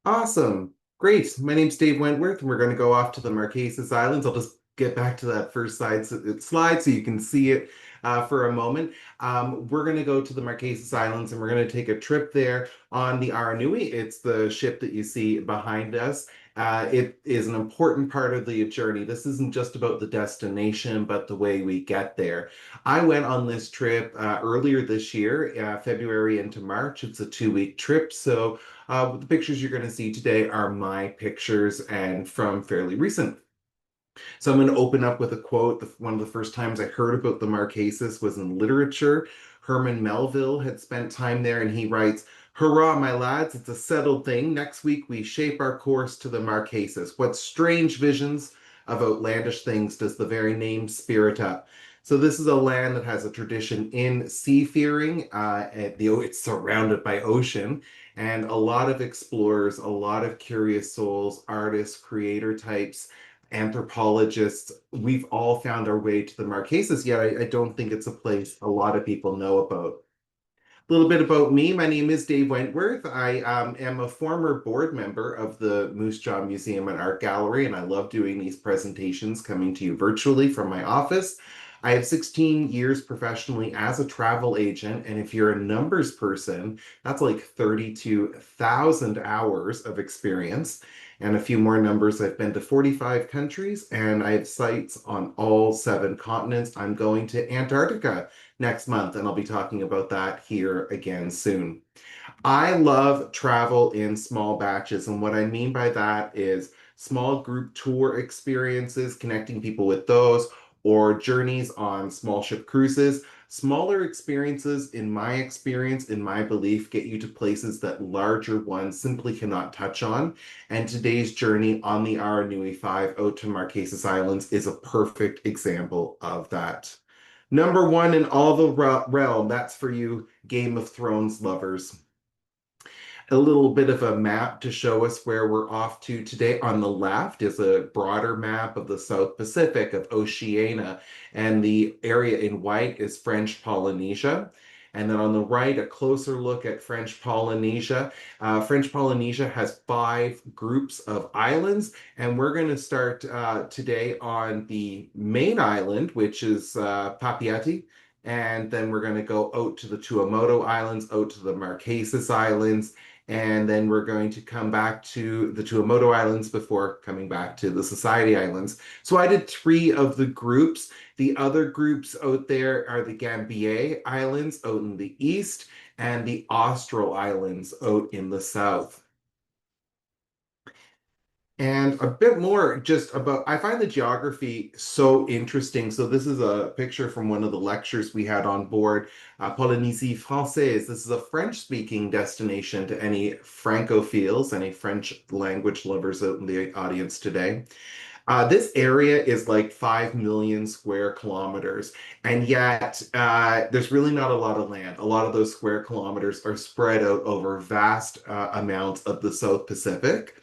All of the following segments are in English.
Awesome. Great. My name's Dave Wentworth, and we're going to go off to the Marquesas Islands. I'll just get back to that first slide so you can see it for a moment. We're going to go to the Marquesas Islands and we're going to take a trip there on the Aranui. It's the ship that you see behind us. It is an important part of the journey. This isn't just about the destination, but the way we get there. I went on this trip earlier this year, February into March. It's a 2-week trip, so the pictures you're going to see today are my pictures and from fairly recent. So I'm going to open up with a quote. One of the first times I heard about the Marquesas was in literature. Herman Melville had spent time there, and he writes, "Hurrah, my lads, it's a settled thing. Next week we shape our course to the Marquesas. What strange visions of outlandish things does the very name spirit up?" So this is a land that has a tradition in seafaring. It's surrounded by ocean, and a lot of explorers, a lot of curious souls, artists, creator types, anthropologists, we've all found our way to the Marquesas, yet I don't think it's a place a lot of people know about. A little bit about me. My name is Dave Wentworth. I am a former board member of the Moose Jaw Museum and Art Gallery, and I love doing these presentations coming to you virtually from my office. I have 16 years professionally as a travel agent, and if you're a numbers person, that's like 32,000 hours of experience. And a few more numbers. I've been to 45 countries and I have sites on all 7 continents. I'm going to Antarctica next month, and I'll be talking about that here again soon. I love travel in small batches, and what I mean by that is small group tour experiences, connecting people with those, or journeys on small ship cruises. Smaller experiences, in my experience, in my belief, get you to places that larger ones simply cannot touch on. And today's journey on the Aranui 5 out to Marquesas Islands is a perfect example of that. Number one in all the realm, that's for you Game of Thrones lovers. A little bit of a map to show us where we're off to today. On the left is a broader map of the South Pacific, of Oceania, and the area in white is French Polynesia. And then on the right, a closer look at French Polynesia. French Polynesia has 5 groups of islands, and we're going to start today on the main island, which is Papeete. And then we're going to go out to the Tuamotu Islands, out to the Marquesas Islands, and then we're going to come back to the Tuamotu Islands before coming back to the Society Islands. So I did 3 of the groups. The other groups out there are the Gambier Islands out in the east and the Austral Islands out in the south. And a bit more just about, I find the geography so interesting. So this is a picture from one of the lectures we had on board, Polynésie Française. This is a French-speaking destination to any Francophiles, any French language lovers out in the audience today. This area is like 5 million square kilometers, and yet there's really not a lot of land. A lot of those square kilometers are spread out over vast amounts of the South Pacific.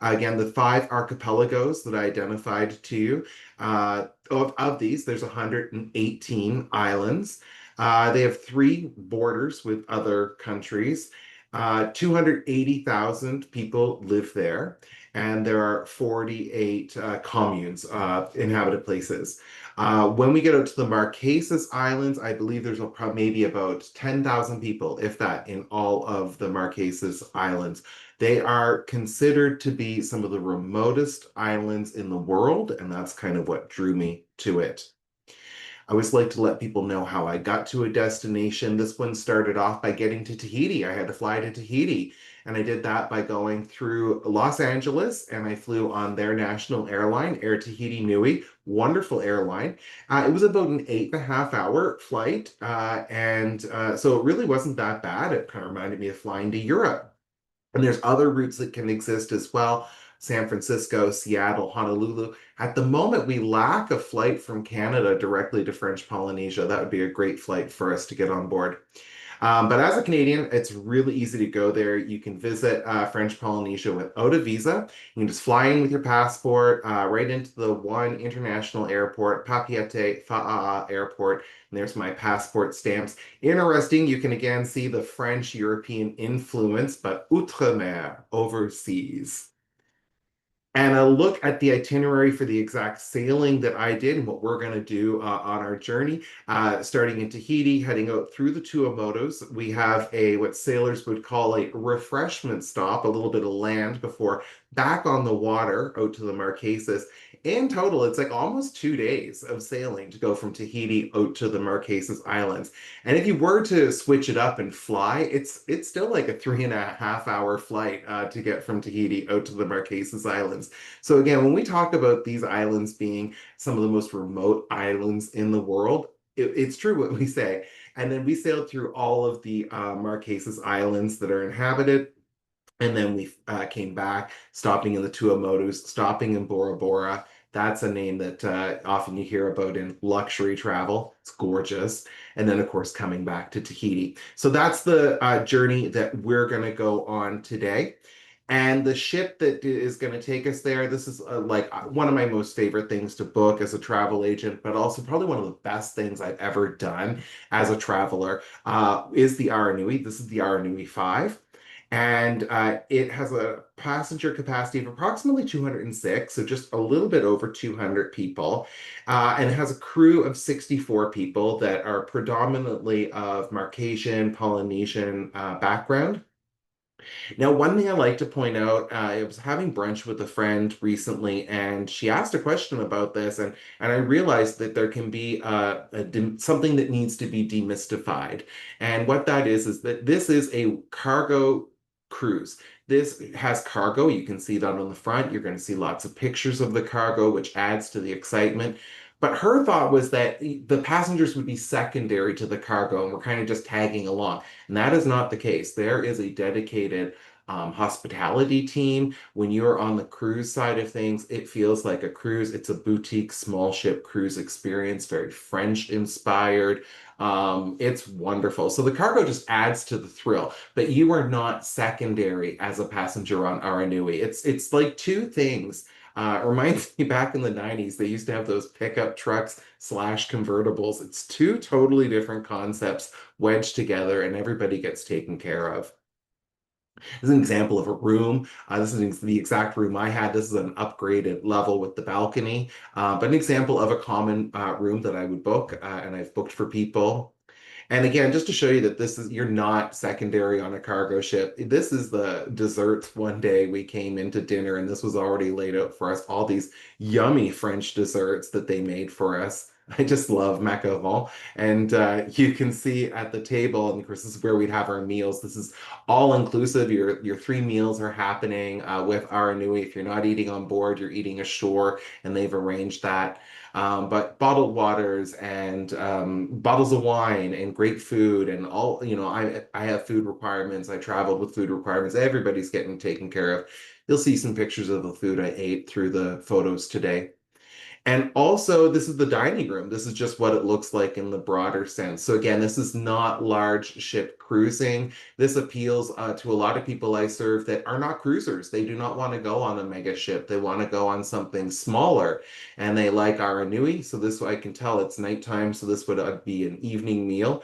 Again, the 5 archipelagos that I identified to you, of these, there's 118 islands. They have 3 borders with other countries. 280,000 people live there, and there are 48 communes, inhabited places. When we get out to the Marquesas Islands, I believe there's maybe about 10,000 people, if that, in all of the Marquesas Islands. They are considered to be some of the remotest islands in the world, and that's kind of what drew me to it. I always like to let people know how I got to a destination. This one started off by getting to Tahiti. I had to fly to Tahiti, and I did that by going through Los Angeles, and I flew on their national airline, Air Tahiti Nui. Wonderful airline. It was about an 8.5 hour flight, and so it really wasn't that bad. It kind of reminded me of flying to Europe. And there's other routes that can exist as well. San Francisco, Seattle, Honolulu. At the moment, we lack a flight from Canada directly to French Polynesia. That would be a great flight for us to get on board. But as a Canadian, it's really easy to go there. You can visit French Polynesia without a visa. You can just fly in with your passport right into the one international airport, Papeete Fa'a'a Airport. And there's my passport stamps. Interesting, you can again see the French European influence, but outre-mer, overseas. And a look at the itinerary for the exact sailing that I did and what we're going to do on our journey. Starting in Tahiti, heading out through the Tuamotus, we have a what sailors would call a refreshment stop, a little bit of land before back on the water out to the Marquesas. In total, it's like almost 2 days of sailing to go from Tahiti out to the Marquesas Islands. And if you were to switch it up and fly, it's still like a 3.5 hour flight to get from Tahiti out to the Marquesas Islands. So again, when we talk about these islands being some of the most remote islands in the world, it's true what we say. And then we sailed through all of the Marquesas Islands that are inhabited. And then we came back, stopping in the Tuamotus, stopping in Bora Bora. That's a name that often you hear about in luxury travel. It's gorgeous. And then, of course, coming back to Tahiti. So that's the journey that we're going to go on today. And the ship that is going to take us there, this is like one of my most favorite things to book as a travel agent, but also probably one of the best things I've ever done as a traveler, is the Aranui. This is the Aranui 5. And it has a passenger capacity of approximately 206, so just a little bit over 200 people. And it has a crew of 64 people that are predominantly of Marquesian, Polynesian background. Now, one thing I like to point out, I was having brunch with a friend recently, and she asked a question about this, and I realized that there can be something that needs to be demystified. And what that is that this is a cargo cruise. This has cargo. You can see that on the front. You're going to see lots of pictures of the cargo, which adds to the excitement. But her thought was that the passengers would be secondary to the cargo and we're kind of just tagging along. And that is not the case. There is a dedicated hospitality team. When you're on the cruise side of things, it feels like a cruise. It's a boutique small ship cruise experience, very French inspired. It's wonderful. So the cargo just adds to the thrill, but you are not secondary as a passenger on Aranui. It's like two things. It reminds me back in the 90s, they used to have those pickup trucks slash convertibles. It's two totally different concepts wedged together, and everybody gets taken care of. This is an example of a room. This is the exact room I had. This is an upgraded level with the balcony, but an example of a common room that I would book, and I've booked for people. And again, just to show you that you're not secondary on a cargo ship. This is the desserts one day we came into dinner, and this was already laid out for us, all these yummy French desserts that they made for us. I just love macarons. And you can see at the table, and of course, this is where we'd have our meals. This is all inclusive. Your three meals are happening with Aranui. If you're not eating on board, you're eating ashore, and they've arranged that. But bottled waters and bottles of wine and great food and all, I have food requirements. I traveled with food requirements. Everybody's getting taken care of. You'll see some pictures of the food I ate through the photos today. And also, this is the dining room. This is just what it looks like in the broader sense. So again, this is not large ship cruising. This appeals to a lot of people I serve that are not cruisers. They do not want to go on a mega ship. They want to go on something smaller, and they like Aranui. So this, I can tell it's nighttime. So this would be an evening meal.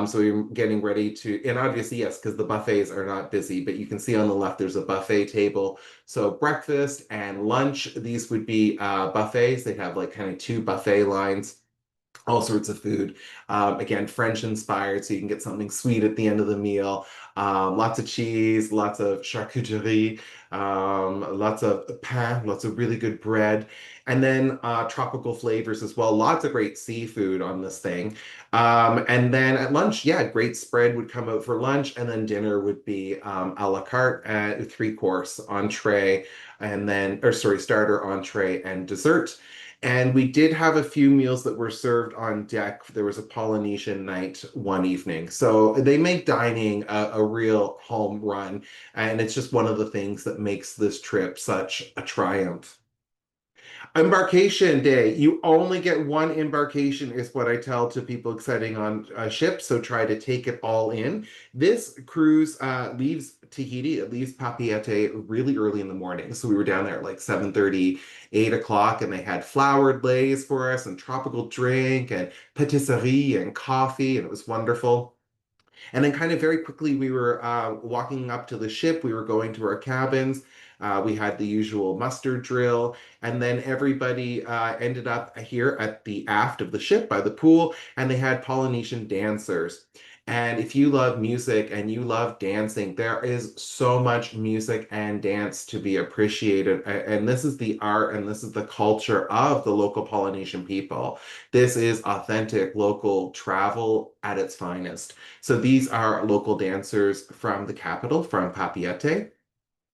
So you're getting ready to, and obviously, yes, because the buffets are not busy, but you can see on the left, there's a buffet table. So breakfast and lunch, these would be buffets. They'd have like kind of two buffet lines, all sorts of food. Again, French inspired, so you can get something sweet at the end of the meal. Lots of cheese, lots of charcuterie, lots of pain, lots of really good bread, and then tropical flavors as well. Lots of great seafood on this thing. And then at lunch, yeah, great spread would come out for lunch, and then dinner would be a la carte, three-course entree, and then, or sorry, starter, entree, and dessert. And we did have a few meals that were served on deck. There was a Polynesian night one evening. So they make dining a real home run. And it's just one of the things that makes this trip such a triumph. Embarkation day. You only get one embarkation, is what I tell to people setting on a ship. So try to take it all in. This cruise leaves Tahiti, it leaves Papeete really early in the morning. So we were down there at like 7:30, 8 o'clock, and they had flowered leis for us and tropical drink and patisserie and coffee, and it was wonderful. And then, kind of very quickly, we were walking up to the ship. We were going to our cabins. We had the usual muster drill. And then everybody ended up here at the aft of the ship by the pool, and they had Polynesian dancers. And if you love music and you love dancing, there is so much music and dance to be appreciated. And this is the art and this is the culture of the local Polynesian people. This is authentic local travel at its finest. So these are local dancers from the capital, from Papeete,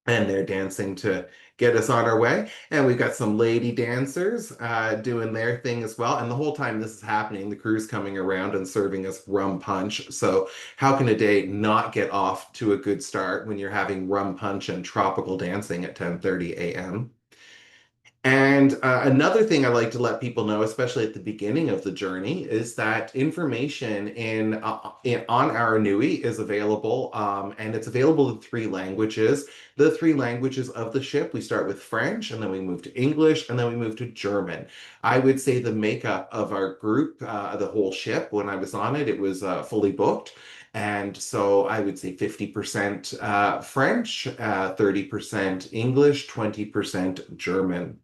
and they're dancing to get us on our way. And we've got some lady dancers doing their thing as well. And the whole time this is happening, the crew's coming around and serving us rum punch. So how can a day not get off to a good start when you're having rum punch and tropical dancing at 10:30 a.m.? And another thing I like to let people know, especially at the beginning of the journey, is that information on our Nui is available, and it's available in three languages. The three languages of the ship, we start with French, and then we move to English, and then we move to German. I would say the makeup of our group, the whole ship, when I was on it, it was fully booked. And so I would say 50% French, 30% English, 20% German.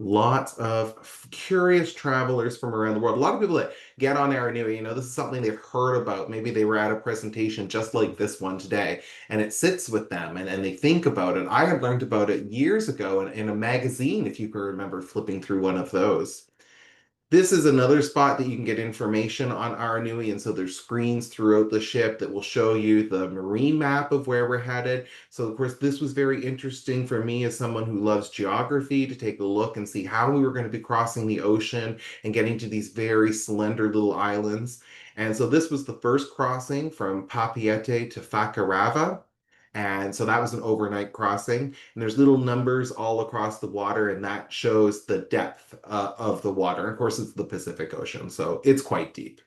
Lots of curious travelers from around the world. A lot of people that get on Aranui, this is something they've heard about. Maybe they were at a presentation just like this one today, and it sits with them and they think about it. I had learned about it years ago in a magazine, if you can remember flipping through one of those. This is another spot that you can get information on Aranui, and so there's screens throughout the ship that will show you the marine map of where we're headed. So of course, this was very interesting for me as someone who loves geography to take a look and see how we were going to be crossing the ocean and getting to these very slender little islands. And so this was the first crossing from Papeete to Fakarava. And so that was an overnight crossing. And there's little numbers all across the water, and that shows the depth of the water. And of course, it's the Pacific Ocean, so it's quite deep.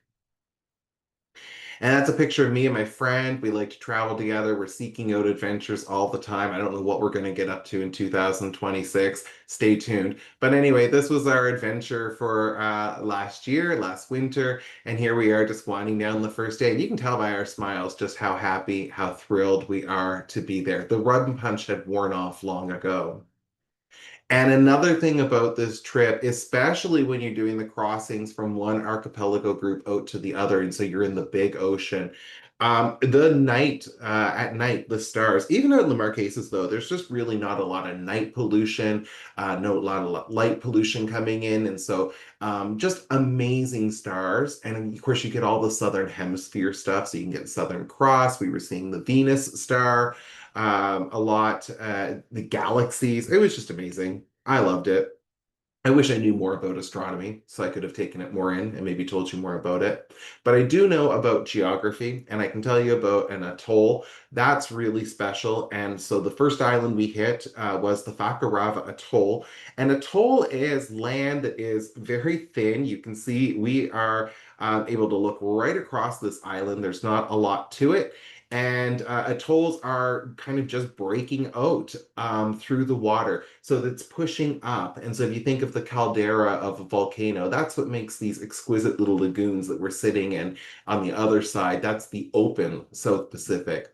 And that's a picture of me and my friend. We like to travel together. We're seeking out adventures all the time. I don't know what we're going to get up to in 2026. Stay tuned. But anyway, this was our adventure for last year, last winter. And here we are just winding down the first day. And you can tell by our smiles just how happy, how thrilled we are to be there. The rum punch had worn off long ago. And another thing about this trip, especially when you're doing the crossings from one archipelago group out to the other, and so you're in the big ocean, the night, at night, the stars, even out in the Marquesas, though, there's just really not a lot of night pollution, no lot of light pollution coming in. And so just amazing stars. And of course, you get all the Southern Hemisphere stuff. So you can get Southern Cross. We were seeing the Venus star a lot, the galaxies. It was just amazing. I loved it. I wish I knew more about astronomy so I could have taken it more in and maybe told you more about it. But I do know about geography, and I can tell you about an atoll. That's really special. And so the first island we hit was the Fakarava Atoll. And atoll is land that is very thin. You can see we are able to look right across this island. There's not a lot to it. And atolls are kind of just breaking out through the water. So that's pushing up. And so if you think of the caldera of a volcano, that's what makes these exquisite little lagoons that we're sitting in on the other side. That's the open South Pacific.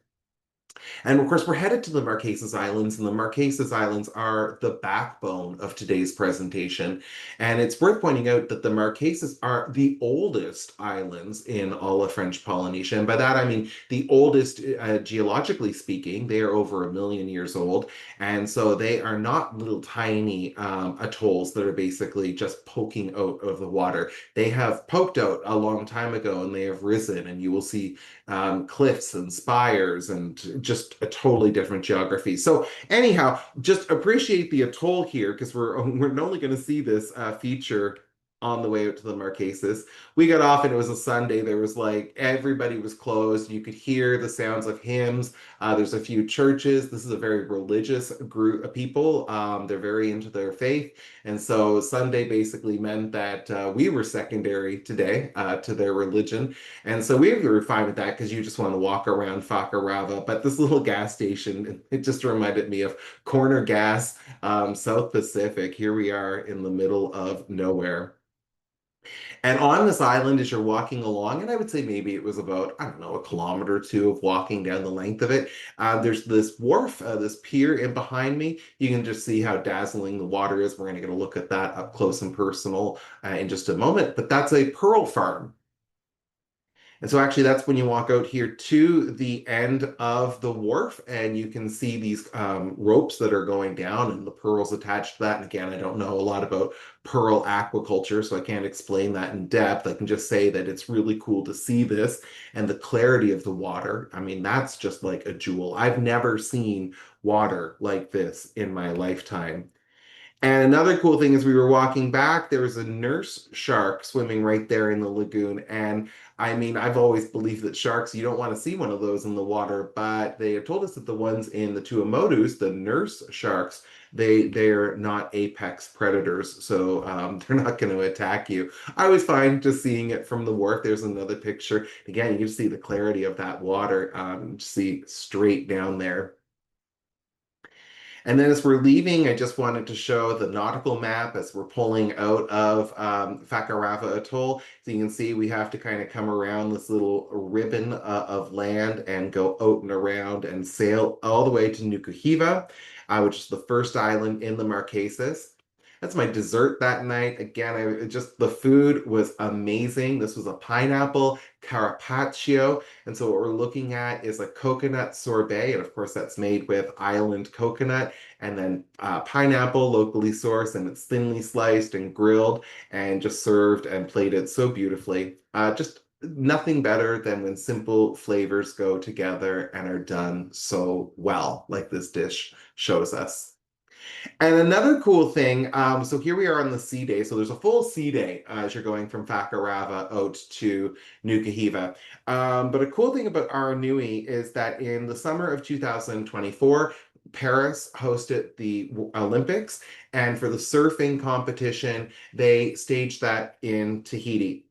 And of course, we're headed to the Marquesas Islands, and the Marquesas Islands are the backbone of today's presentation. And it's worth pointing out that the Marquesas are the oldest islands in all of French Polynesia. And by that, I mean the oldest, geologically speaking, they are over 1 million years old. And so they are not little tiny atolls that are basically just poking out of the water. They have poked out a long time ago and they have risen, and you will see cliffs and spires and just a totally different geography. So anyhow, just appreciate the atoll here because we're only going to see this feature on the way out to the Marquesas. We got off and it was a Sunday. There was like everybody was closed. You could hear the sounds of hymns. There's a few churches. This is a very religious group of people. They're very into their faith. And so Sunday basically meant that we were secondary today to their religion. And so we were fine with that because you just want to walk around Fakarava. But this little gas station, it just reminded me of Corner Gas, South Pacific. Here we are in the middle of nowhere. And on this island, as you're walking along, and I would say maybe it was about, I don't know, a kilometer or two of walking down the length of it, there's this wharf, this pier in behind me. You can just see how dazzling the water is. We're going to get a look at that up close and personal in just a moment. But that's a pearl farm. And so actually that's when you walk out here to the end of the wharf and you can see these ropes that are going down and the pearls attached to that. And again, I don't know a lot about pearl aquaculture, so I can't explain that in depth. I can just say that it's really cool to see this and the clarity of the water. I mean, that's just like a jewel. I've never seen water like this in my lifetime. And another cool thing is we were walking back, there was a nurse shark swimming right there in the lagoon. And I mean, I've always believed that sharks, you don't want to see one of those in the water, but they had told us that the ones in the Tuamotus, the nurse sharks, they're not apex predators, so they're not going to attack you. I was fine just seeing it from the wharf. There's another picture. Again, you can see the clarity of that water, see straight down there. And then as we're leaving, I just wanted to show the nautical map as we're pulling out of Fakarava Atoll. So you can see we have to kind of come around this little ribbon of land and go out and around and sail all the way to Nukuhiva, which is the first island in the Marquesas. That's my dessert that night. Again, the food was amazing. This was a pineapple carpaccio. And so what we're looking at is a coconut sorbet. And of course, that's made with island coconut and then pineapple locally sourced, and it's thinly sliced and grilled and just served and plated so beautifully. Just nothing better than when simple flavors go together and are done so well, like this dish shows us. And another cool thing, so here we are on the sea day. So there's a full sea day as you're going from Fakarava out to Nukuhiva. But a cool thing about Aranui is that in the summer of 2024, Paris hosted the Olympics, and for the surfing competition, they staged that in Tahiti.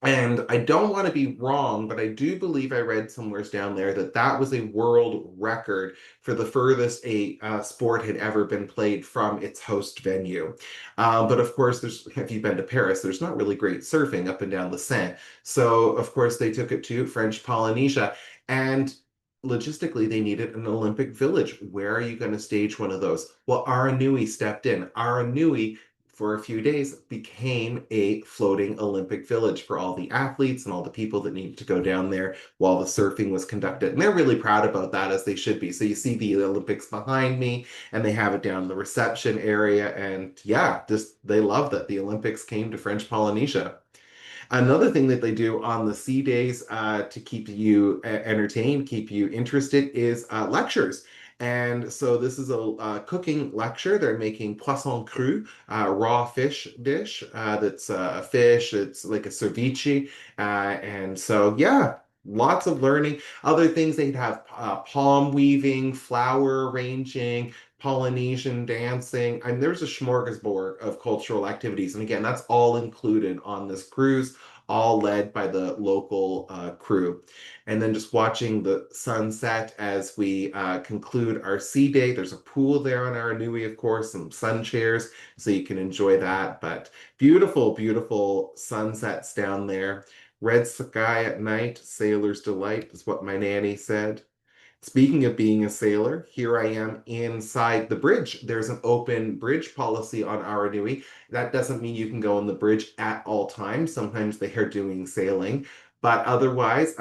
And I don't want to be wrong, but I do believe I read somewhere down there that that was a world record for the furthest a sport had ever been played from its host venue. But of course, if you've been to Paris, there's not really great surfing up and down the Seine. So of course, they took it to French Polynesia. And logistically, they needed an Olympic village. Where are you going to stage one of those? Well, Aranui stepped in. Aranui for a few days became a floating Olympic village for all the athletes and all the people that needed to go down there while the surfing was conducted. And they're really proud about that, as they should be. So you see the Olympics behind me and they have it down in the reception area. And yeah, just they love that the Olympics came to French Polynesia. Another thing that they do on the sea days to keep you entertained, keep you interested, is lectures. And so this is a cooking lecture. They're making poisson cru, raw fish dish that's a fish. It's like a ceviche. And so, yeah, lots of learning. Other things, they'd have palm weaving, flower arranging, Polynesian dancing. I mean, there's a smorgasbord of cultural activities. And again, that's all included on this cruise, all led by the local crew. And then just watching the sunset as we conclude our sea day. There's a pool there on Aranui, of course, some sun chairs, so you can enjoy that. But beautiful, beautiful sunsets down there. Red sky at night, sailor's delight is what my nanny said. Speaking of being a sailor, here I am inside the bridge. There's an open bridge policy on Aranui. That doesn't mean you can go on the bridge at all times. Sometimes they are doing sailing, but otherwise,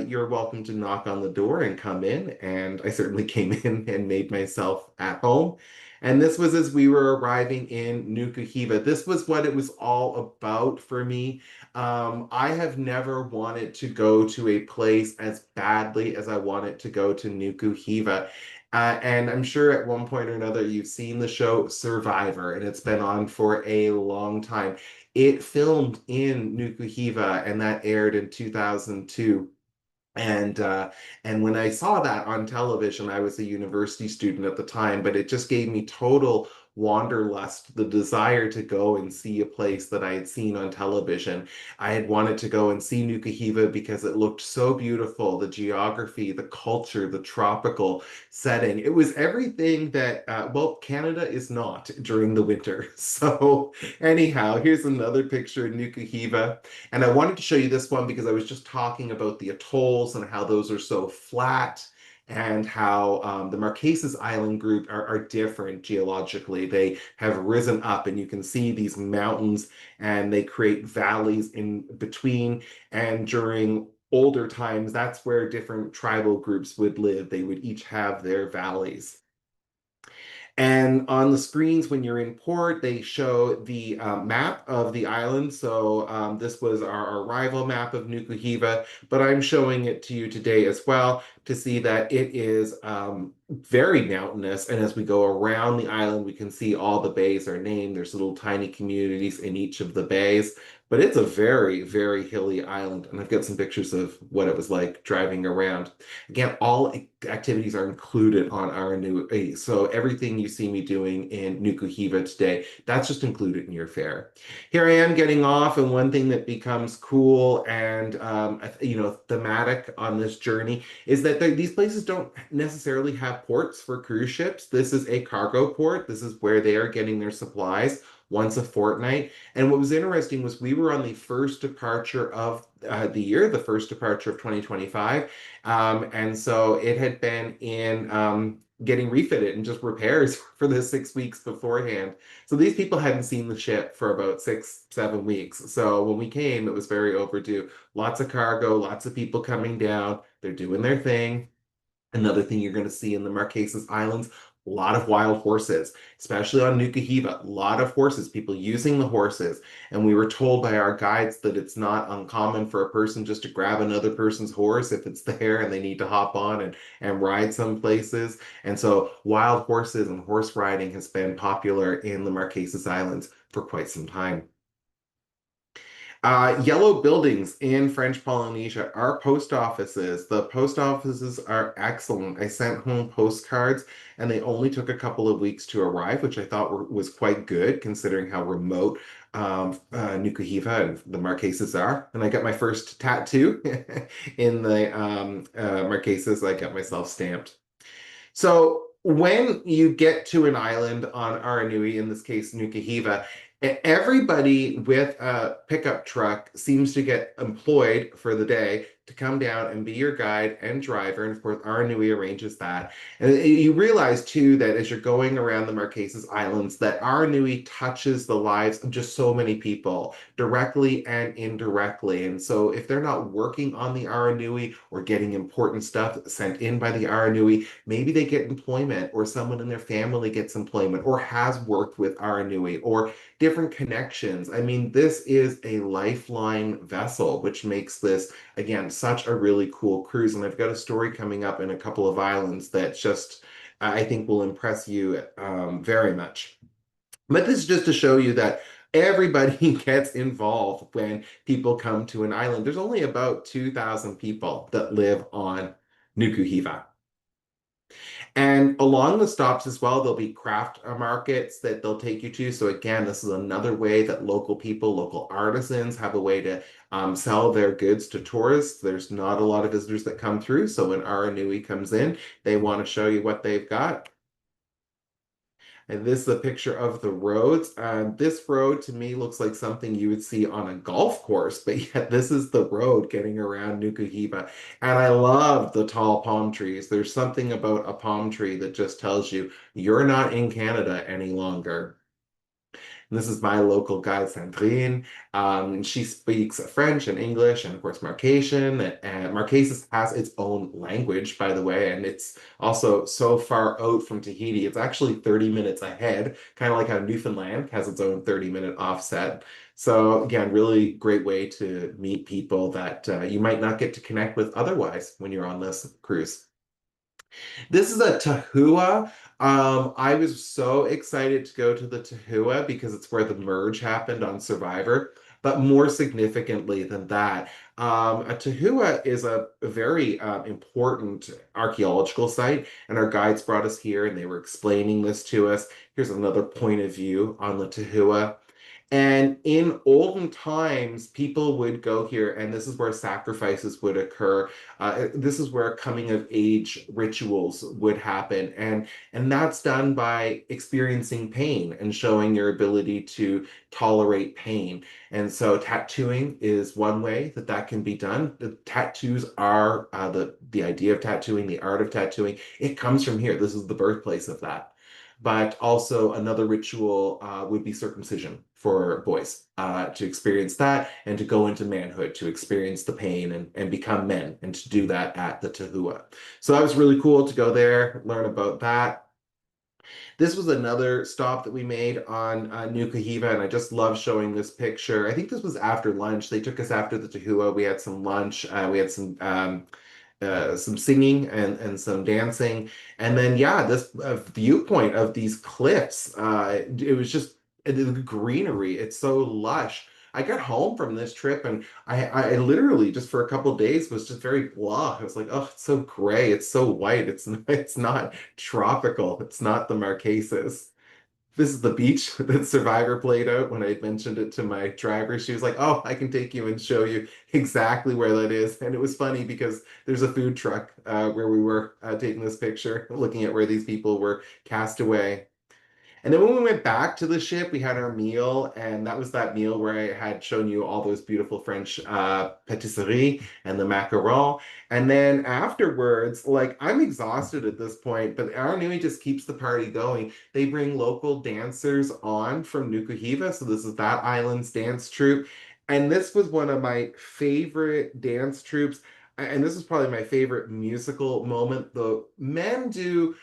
you're welcome to knock on the door and come in. And I certainly came in and made myself at home. And this was as we were arriving in Nukuhiva. This was what it was all about for me. I have never wanted to go to a place as badly as I wanted to go to Nukuhiva. And I'm sure at one point or another you've seen the show Survivor, and it's been on for a long time. It filmed in Nukuhiva, and that aired in 2002. And and when I saw that on television, I was a university student at the time, but it just gave me total wanderlust, the desire to go and see a place that I had seen on television. I had wanted to go and see Nukuhiva because it looked so beautiful, the geography, the culture, the tropical setting. It was everything that, well, Canada is not during the winter. So anyhow, here's another picture of Nukuhiva. And I wanted to show you this one because I was just talking about the atolls and how those are so flat and how the Marquesas Island group are different geologically. They have risen up, and you can see these mountains, and they create valleys in between. And during older times, that's where different tribal groups would live. They would each have their valleys. And on the screens, when you're in port, they show the map of the island. So this was our arrival map of Nukuhiva, but I'm showing it to you today as well to see that it is very mountainous. And as we go around the island, we can see all the bays are named. There's little tiny communities in each of the bays. But it's a very, very hilly island. And I've got some pictures of what it was like driving around. Again, all activities are included on our new, so everything you see me doing in Nukuhiva today, that's just included in your fare. Here I am getting off, and one thing that becomes cool and thematic on this journey is that these places don't necessarily have ports for cruise ships. This is a cargo port. This is where they are getting their supplies once a fortnight. And what was interesting was we were on the first departure of the year, the first departure of 2025. And so it had been in getting refitted and just repairs for the 6 weeks beforehand. So these people hadn't seen the ship for about 6, 7 weeks. So when we came, it was very overdue. Lots of cargo, lots of people coming down. They're doing their thing. Another thing you're going to see in the Marquesas Islands, a lot of wild horses, especially on Nukuhiva, a lot of horses, people using the horses. And we were told by our guides that it's not uncommon for a person just to grab another person's horse if it's there and they need to hop on and ride some places. And so wild horses and horse riding has been popular in the Marquesas Islands for quite some time. Yellow buildings in French Polynesia are post offices. The post offices are excellent. I sent home postcards, and they only took a couple of weeks to arrive, which I thought was quite good considering how remote Nukuhiva and the Marquesas are. And I got my first tattoo in the Marquesas. I got myself stamped. So when you get to an island on Aranui, in this case Nukuhiva, everybody with a pickup truck seems to get employed for the day to come down and be your guide and driver. And of course, Aranui arranges that. And you realize too that as you're going around the Marquesas Islands, that Aranui touches the lives of just so many people, directly and indirectly. And so if they're not working on the Aranui or getting important stuff sent in by the Aranui, maybe they get employment, or someone in their family gets employment, or has worked with Aranui, or different connections. I mean, this is a lifeline vessel, which makes this, again, such a really cool cruise. And I've got a story coming up in a couple of islands that just, I think, will impress you very much. But this is just to show you that everybody gets involved when people come to an island. There's only about 2,000 people that live on Nukuhiva. And along the stops as well, there'll be craft markets that they'll take you to. So again, this is another way that local people, local artisans have a way to sell their goods to tourists. There's not a lot of visitors that come through. So when Aranui comes in, they want to show you what they've got. And this is a picture of the roads. This road to me looks like something you would see on a golf course, but yet this is the road getting around Nukuhiva. And I love the tall palm trees. There's something about a palm tree that just tells you you're not in Canada any longer. And this is my local guide, Sandrine. And she speaks French and English and, of course, Marquesian. And Marquesas has its own language, by the way, and it's also so far out from Tahiti. It's actually 30 minutes ahead, kind of like how Newfoundland has its own 30-minute offset. So, again, really great way to meet people that you might not get to connect with otherwise when you're on this cruise. This is a Tahua. I was so excited to go to the Tahua because it's where the merge happened on Survivor. But more significantly than that, a Tahua is a very important archaeological site, and our guides brought us here and they were explaining this to us. Here's another point of view on the Tahua. And in olden times, people would go here, and this is where sacrifices would occur. This is where coming of age rituals would happen, and that's done by experiencing pain and showing your ability to tolerate pain. And so, tattooing is one way that that can be done. The tattoos are the idea of tattooing, the art of tattooing. It comes from here. This is the birthplace of that. But also another ritual would be circumcision for boys to experience that and to go into manhood, to experience the pain and become men, and to do that at the Tahua. So that was really cool to go there, learn about that. This was another stop that we made on New Cahiva, and I just love showing this picture. I think this was after lunch. They took us after the Tahua. We had some lunch. We had some singing and some dancing. And then, yeah, this viewpoint of these cliffs, it was just the greenery. It's so lush. I got home from this trip and I literally just for a couple days was just very blah. I was like, oh, it's so gray. It's so white. It's not tropical. It's not the Marquesas. This is the beach that Survivor played out when I mentioned it to my driver. She was like, "Oh, I can take you and show you exactly where that is." And it was funny because there's a food truck where we were taking this picture, looking at where these people were cast away. And then when we went back to the ship, we had our meal, and that was that meal where I had shown you all those beautiful French patisserie and the macaron. And then afterwards, like I'm exhausted at this point, but our Nui just keeps the party going. They bring local dancers on from Nukuhiva, so this is that island's dance troupe. And this was one of my favorite dance troupes, and this is probably my favorite musical moment. The men do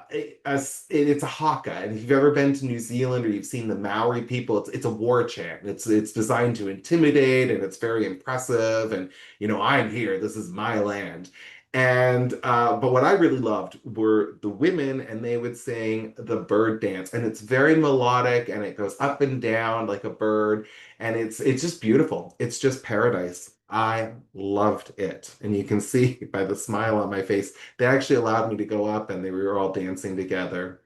it's a haka, and if you've ever been to New Zealand or you've seen the Maori people, it's a war chant. It's designed to intimidate, and it's very impressive. And I'm here. This is my land. And but what I really loved were the women, and they would sing the bird dance, and it's very melodic, and it goes up and down like a bird, and it's just beautiful. It's just paradise. I loved it, and you can see by the smile on my face they actually allowed me to go up and they were all dancing together.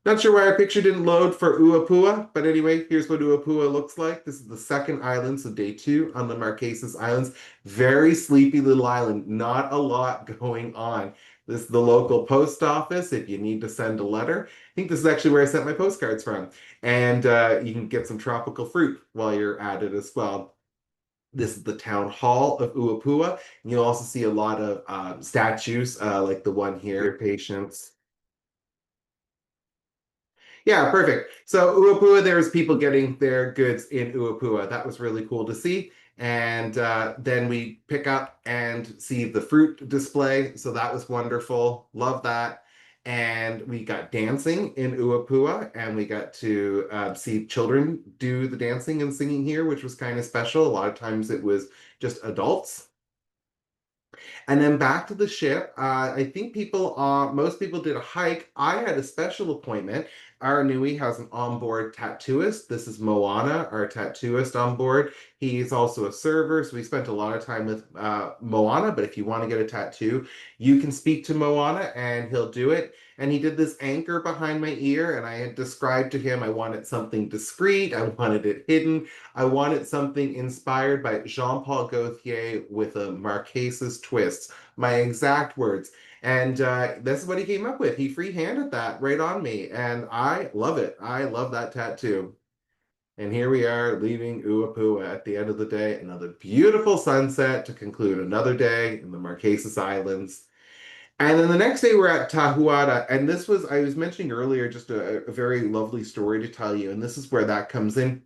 Not sure why our picture didn't load for Uapua, but anyway, here's what Uapua looks like. This is the second island, so day 2 on the Marquesas Islands. Very sleepy little island, not a lot going on. This is the local post office if you need to send a letter. I think this is actually where I sent my postcards from. And you can get some tropical fruit while you're at it as well. This is the town hall of Uapua. You'll also see a lot of statues like the one here, patients. Yeah, perfect. So Uapua, there was people getting their goods in Uapua. That was really cool to see. And then we pick up and see the fruit display. So that was wonderful. Love that. And we got dancing in Uapua, and we got to see children do the dancing and singing here, which was kind of special. A lot of times it was just adults. And then back to the ship. I think most people did a hike. I had a special appointment. Our Nui has an onboard tattooist. This is Moana, our tattooist on board. He's also a server, so we spent a lot of time with Moana. But if you want to get a tattoo, you can speak to Moana and he'll do it. And he did this anchor behind my ear, and I had described to him I wanted something discreet, I wanted it hidden. I wanted something inspired by Jean-Paul Gaultier with a Marquesas twist. My exact words. And this is what he came up with. He free-handed that right on me, and I love it. I love that tattoo. And here we are leaving Uapua at the end of the day. Another beautiful sunset to conclude another day in the Marquesas Islands. And then the next day we're at Tahuada, and this was, I was mentioning earlier, just a very lovely story to tell you, and this is where that comes in.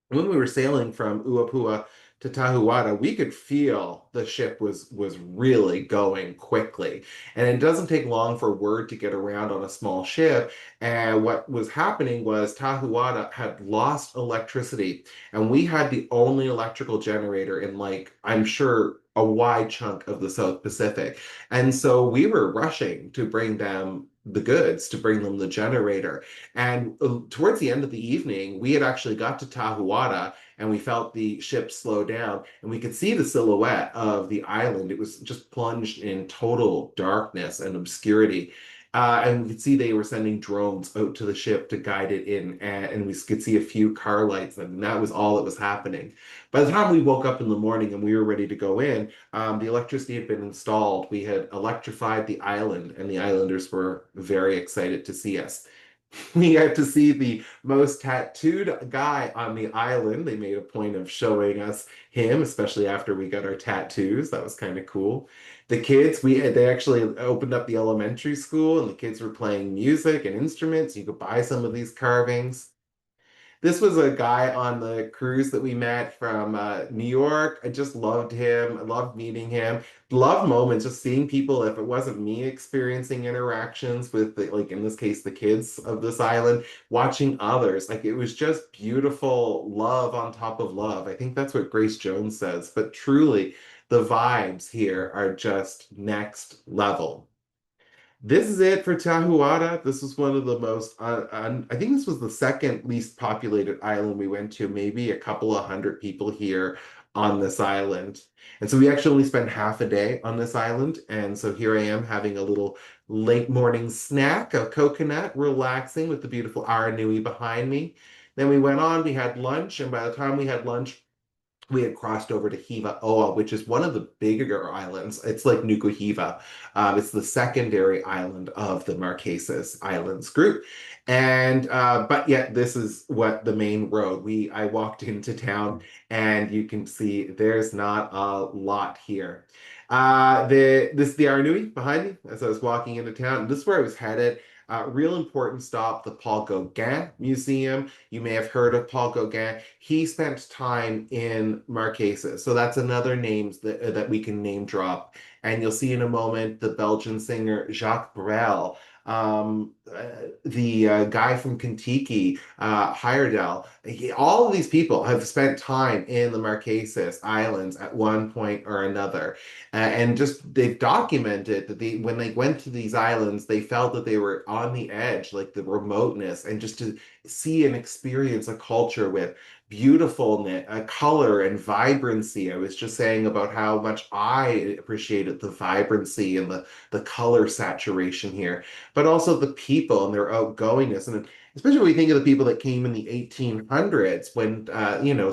When we were sailing from Uapua to Tahuada, we could feel the ship was really going quickly. And it doesn't take long for word to get around on a small ship. And what was happening was Tahuada had lost electricity, and we had the only electrical generator in, like, I'm sure, a wide chunk of the South Pacific. And so we were rushing to bring them the goods, to bring them the generator. And towards the end of the evening, we had actually got to Tahuada, and we felt the ship slow down, and we could see the silhouette of the island. It was just plunged in total darkness and obscurity. And we could see they were sending drones out to the ship to guide it in, and we could see a few car lights, and that was all that was happening. By the time we woke up in the morning and we were ready to go in, the electricity had been installed. We had electrified the island, and the islanders were very excited to see us. We had to see the most tattooed guy on the island. They made a point of showing us him, especially after we got our tattoos. That was kind of cool. The kids, they actually opened up the elementary school, and the kids were playing music and instruments. You could buy some of these carvings. This was a guy on the cruise that we met from New York. I just loved him. I loved meeting him. Love moments, just seeing people. If it wasn't me experiencing interactions with, like in this case, the kids of this island, watching others, like it was just beautiful love on top of love. I think that's what Grace Jones says. But truly, the vibes here are just next level. This is it for Tahuada. This was one of the most, I think this was the second least populated island we went to, maybe a couple of hundred people here on this island. And so we actually only spent half a day on this island. And so here I am having a little late morning snack, a coconut, relaxing with the beautiful Aranui behind me. Then we went on, we had lunch, and by the time we had lunch, we had crossed over to Hiva Oa, which is one of the bigger islands. It's like Nuku Hiva. It's the secondary island of the Marquesas Islands group. And but yet this is what the main road. I walked into town, and you can see there's not a lot here. This is the Arnui behind me as I was walking into town. This is where I was headed. Real important stop, the Paul Gauguin Museum. You may have heard of Paul Gauguin. He spent time in Marquesas, so that's another name that we can name drop. And you'll see in a moment the Belgian singer Jacques Brel, the guy from Kentucky, Heyerdahl. All of these people have spent time in the Marquesas Islands at one point or another. And just they've documented that when they went to these islands, they felt that they were on the edge, like the remoteness, and just to see and experience a culture with beautiful color and vibrancy. I was just saying about how much I appreciated the vibrancy and the color saturation here, but also the people and their outgoingness. And especially when we think of the people that came in the 1800s when,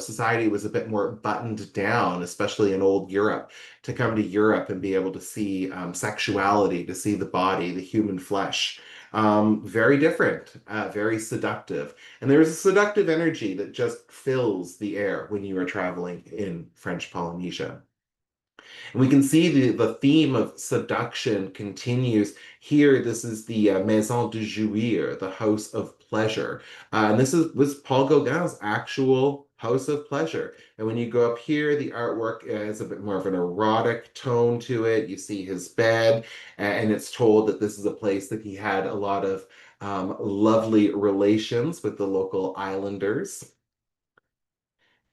society was a bit more buttoned down, especially in old Europe, to come to Europe and be able to see sexuality, to see the body, the human flesh. Very different, very seductive. And there is a seductive energy that just fills the air when you are traveling in French Polynesia. And we can see the theme of seduction continues here. This is the Maison de Jouir, the house of pleasure. And was Paul Gauguin's actual house of pleasure. And when you go up here, the artwork has a bit more of an erotic tone to it. You see his bed, and it's told that this is a place that he had a lot of lovely relations with the local islanders.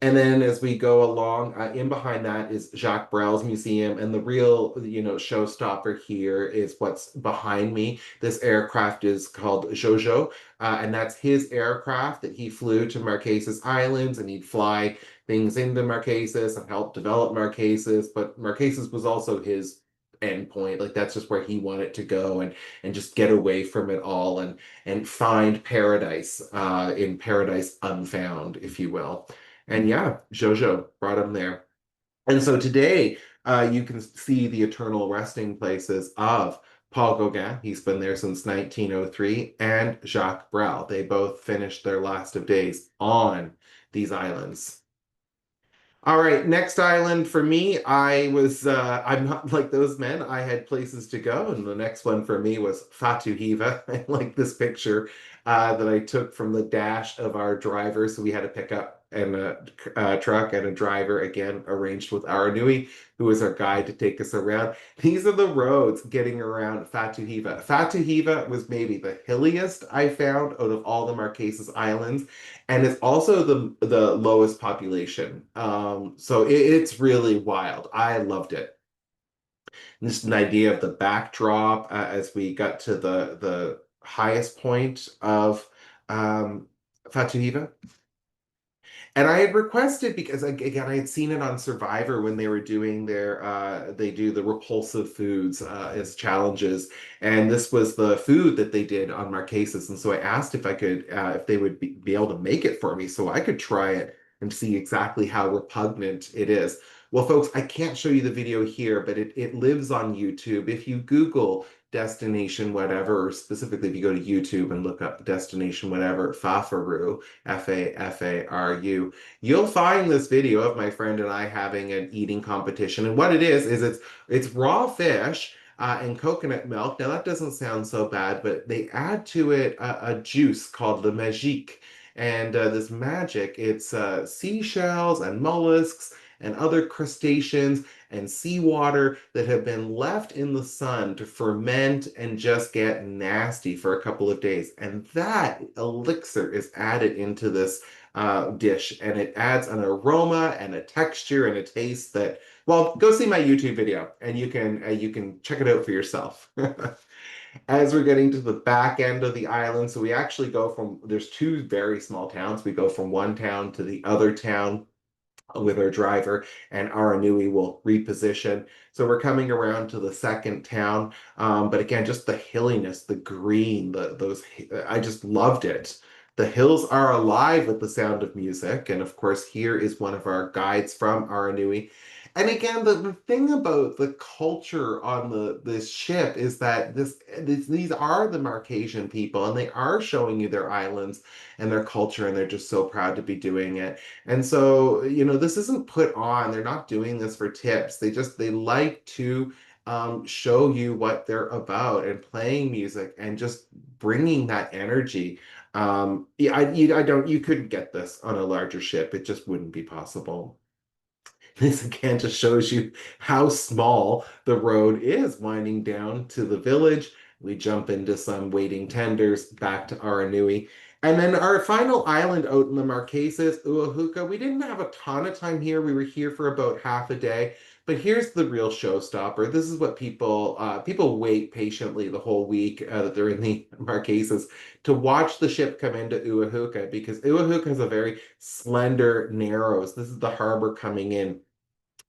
And then as we go along, in behind that is Jacques Brel's museum, and the real, showstopper here is what's behind me. This aircraft is called Jojo, and that's his aircraft that he flew to Marquesas Islands, and he'd fly things into Marquesas and help develop Marquesas. But Marquesas was also his endpoint. Like that's just where he wanted to go and just get away from it all and find paradise, in paradise unfound, if you will. And yeah, Jojo brought him there. And so today, you can see the eternal resting places of Paul Gauguin. He's been there since 1903, and Jacques Brel. They both finished their last of days on these islands. All right, next island for me, I'm not like those men. I had places to go, and the next one for me was Fatuhiva. I like this picture that I took from the dash of our driver. So we had a pickup and a truck and a driver, again, arranged with Aranui, who was our guide to take us around. These are the roads getting around Fatuhiva. Fatuhiva was maybe the hilliest I found out of all the Marquesas Islands, and it's also the lowest population. So it's really wild. I loved it. And just an idea of the backdrop as we got to the highest point of Fatuhiva. And I had requested because again I had seen it on Survivor when they were doing they do the repulsive foods as challenges, and this was the food that they did on Marquesas, and so I asked if I could if they would be able to make it for me so I could try it and see exactly how repugnant it is. Well, folks, I can't show you the video here, but it lives on YouTube. If you Google Destination Whatever, or specifically if you go to YouTube and look up Destination Whatever, Fafaru, Fafaru, you'll find this video of my friend and I having an eating competition. And what it is it's raw fish and coconut milk. Now that doesn't sound so bad, but they add to it a juice called the magique. And this magic, it's seashells and mollusks and other crustaceans and seawater that have been left in the sun to ferment and just get nasty for a couple of days. And that elixir is added into this dish, and it adds an aroma and a texture and a taste that, well, go see my YouTube video and you can check it out for yourself. As we're getting to the back end of the island, so we actually go from, there's two very small towns. We go from one town to the other town with our driver, and Aranui will reposition. So we're coming around to the second town. But again, just the hilliness, the green, I just loved it. The hills are alive with the sound of music. And of course, here is one of our guides from Aranui. And again, the thing about the culture on this ship is that these are the Marquesian people, and they are showing you their islands and their culture, and they're just so proud to be doing it. And so, this isn't put on. They're not doing this for tips. They like to show you what they're about and playing music and just bringing that energy. Yeah, you couldn't get this on a larger ship. It just wouldn't be possible. This again just shows you how small the road is winding down to the village. We jump into some waiting tenders back to Aranui. And then our final island out in the Marquesas, Uahuka, we didn't have a ton of time here. We were here for about half a day. But here's the real showstopper. This is what people wait patiently the whole week that they're in the Marquesas to watch the ship come into Uahuka, because Uahuka has a very slender narrows. This is the harbor coming in.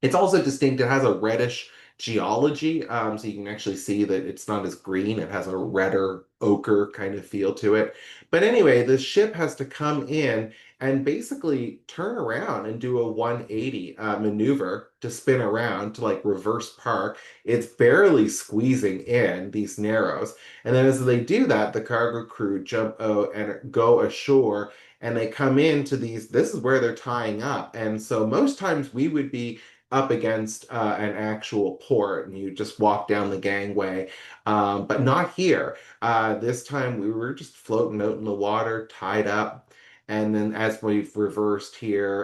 It's also distinct. It has a reddish geology, so you can actually see that it's not as green. It has a redder ochre kind of feel to it. But anyway, the ship has to come in and basically turn around and do a 180 maneuver to spin around to like reverse park. It's barely squeezing in these narrows. And then as they do that, the cargo crew jump out and go ashore, and they come into this is where they're tying up. And so most times we would be up against an actual port, and you just walk down the gangway. But not here. This time we were just floating out in the water, tied up. And then as we've reversed here,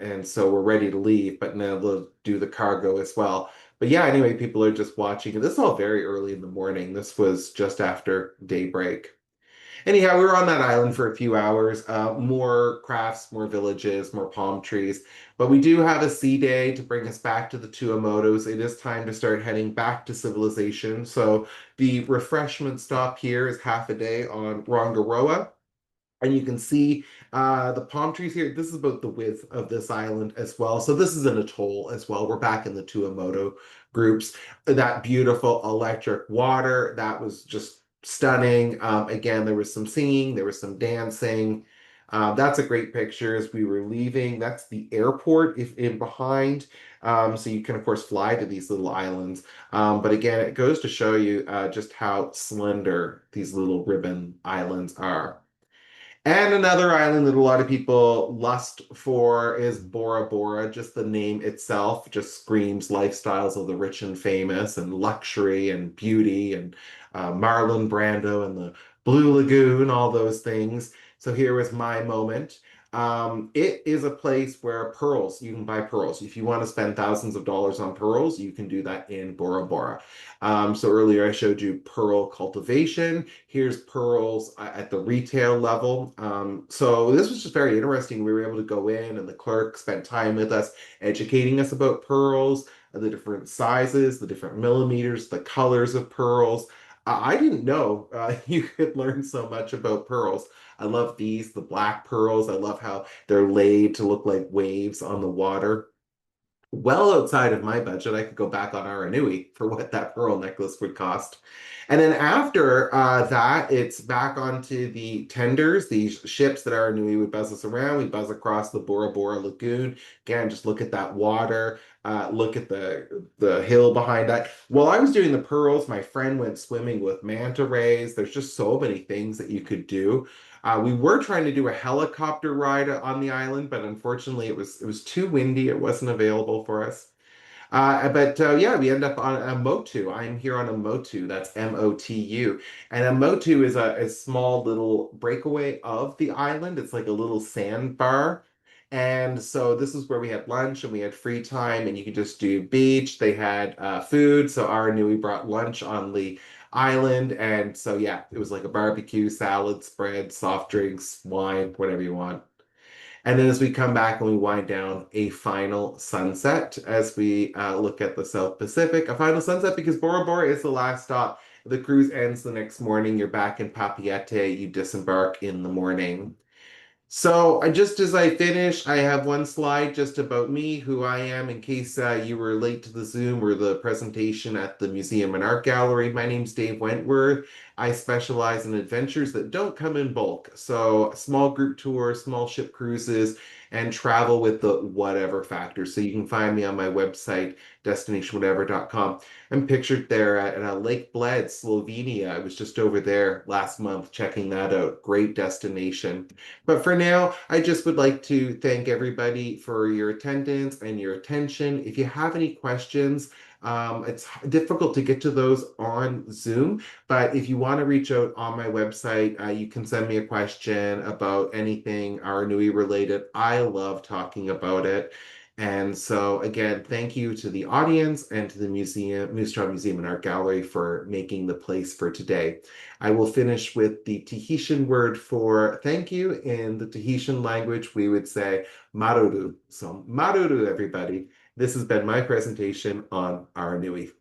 and so we're ready to leave, but now they'll do the cargo as well. But yeah, anyway, people are just watching. This is all very early in the morning. This was just after daybreak. Anyhow, we were on that island for a few hours. More crafts, more villages, more palm trees. But we do have a sea day to bring us back to the Tuamotus. It is time to start heading back to civilization. So the refreshment stop here is half a day on Rongaroa. And you can see the palm trees here. This is about the width of this island as well. So this is an atoll as well. We're back in the Tuamotu groups. That beautiful electric water, that was just stunning. Again, there was some singing, there was some dancing. That's a great picture as we were leaving. That's the airport if in behind. So you can, of course, fly to these little islands. But again, it goes to show you just how slender these little ribbon islands are. And another island that a lot of people lust for is Bora Bora. Just the name itself just screams lifestyles of the rich and famous and luxury and beauty and Marlon Brando and the Blue Lagoon, all those things. So here was my moment. It is a place where pearls, you can buy pearls. If you want to spend thousands of dollars on pearls, you can do that in Bora Bora. So earlier I showed you pearl cultivation. Here's pearls at the retail level. So this was just very interesting. We were able to go in and the clerk spent time with us, educating us about pearls, the different sizes, the different millimeters, the colors of pearls. I didn't know you could learn so much about pearls. I love these, the black pearls. I love how they're laid to look like waves on the water well outside of my budget. I could go back on Aranui for what that pearl necklace would cost. And then after that, it's back onto the tenders, these ships that Aranui would buzz us around. We buzz across the Bora Bora Lagoon. Again, just look at that water, look at the hill behind that. While I was doing the pearls, my friend went swimming with manta rays. There's just so many things that you could do. We were trying to do a helicopter ride on the island, but unfortunately it was too windy. It wasn't available for us. But yeah, we end up on a Motu. I'm here on a Motu. That's Motu. And a Motu is a small little breakaway of the island. It's like a little sandbar. And so this is where we had lunch and we had free time and you could just do beach. They had food. So our knew we brought lunch on the island. And so yeah, it was like a barbecue, salad, spread, soft drinks, wine, whatever you want. And then as we come back and we wind down, a final sunset as we look at the South Pacific. A final sunset because Bora Bora is the last stop. The cruise ends the next morning. You're back in Papeete. You disembark in the morning. So just as I finish, I have one slide just about me, who I am, in case you were late to the Zoom or the presentation at the Museum and Art Gallery. My name's Dave Wentworth. I specialize in adventures that don't come in bulk. So small group tours, small ship cruises, and travel with the whatever factor. So you can find me on my website, destinationwhatever.com. I'm pictured there at Lake Bled, Slovenia. I was just over there last month checking that out. Great destination. But for now, I just would like to thank everybody for your attendance and your attention. If you have any questions, it's difficult to get to those on Zoom, but if you want to reach out on my website, you can send me a question about anything Aranui related. I love talking about it. And so again, thank you to the audience and to the museum, Moose Jaw Museum and Art Gallery for making the place for today. I will finish with the Tahitian word for thank you. In the Tahitian language, we would say maruru. So maruru, everybody. This has been my presentation on Aranui.